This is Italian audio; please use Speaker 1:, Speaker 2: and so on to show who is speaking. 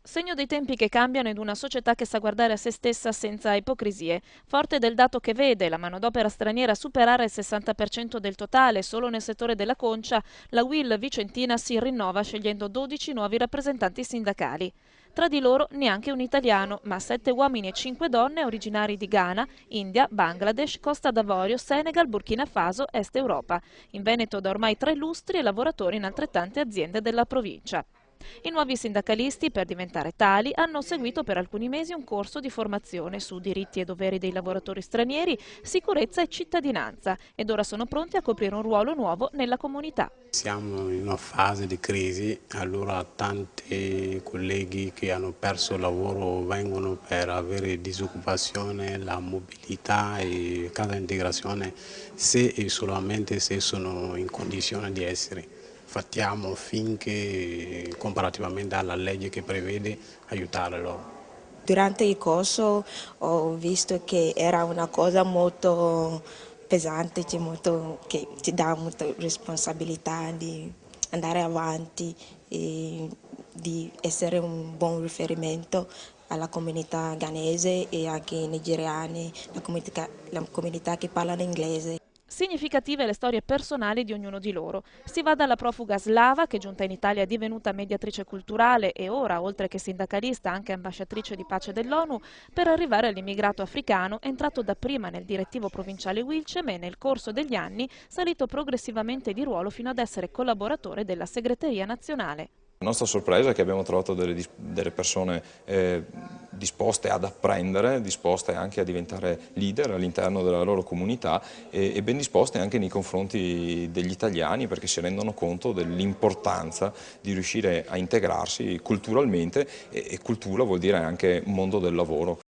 Speaker 1: Segno dei tempi che cambiano ed una società che sa guardare a se stessa senza ipocrisie. Forte del dato che vede la manodopera straniera superare il 60% del totale solo nel settore della concia, la UIL Vicentina si rinnova scegliendo 12 nuovi rappresentanti sindacali. Tra di loro neanche un italiano, ma 7 uomini e 5 donne originari di Ghana, India, Bangladesh, Costa d'Avorio, Senegal, Burkina Faso, Est Europa. In Veneto da ormai 3 lustri e lavoratori in altrettante aziende della provincia. I nuovi sindacalisti, per diventare tali, hanno seguito per alcuni mesi un corso di formazione su diritti e doveri dei lavoratori stranieri, sicurezza e cittadinanza ed ora sono pronti a coprire un ruolo nuovo nella comunità.
Speaker 2: Siamo in una fase di crisi, allora tanti colleghi che hanno perso il lavoro vengono per avere disoccupazione, la mobilità e casa integrazione se e solamente se sono in condizione di essere. Fattiamo finché comparativamente alla legge che prevede aiutare loro.
Speaker 3: Durante il corso ho visto che era una cosa molto pesante, che ti dà molta responsabilità di andare avanti e di essere un buon riferimento alla comunità ghanese e anche ai nigeriani, la comunità che parlano inglese.
Speaker 1: Significative le storie personali di ognuno di loro. Si va dalla profuga slava, che giunta in Italia è divenuta mediatrice culturale e ora, oltre che sindacalista, anche ambasciatrice di pace dell'ONU, per arrivare all'immigrato africano, entrato dapprima nel direttivo provinciale Wilcem e nel corso degli anni salito progressivamente di ruolo fino ad essere collaboratore della segreteria nazionale.
Speaker 4: La nostra sorpresa è che abbiamo trovato delle persone disposte ad apprendere, disposte anche a diventare leader all'interno della loro comunità e ben disposte anche nei confronti degli italiani perché si rendono conto dell'importanza di riuscire a integrarsi culturalmente e cultura vuol dire anche mondo del lavoro.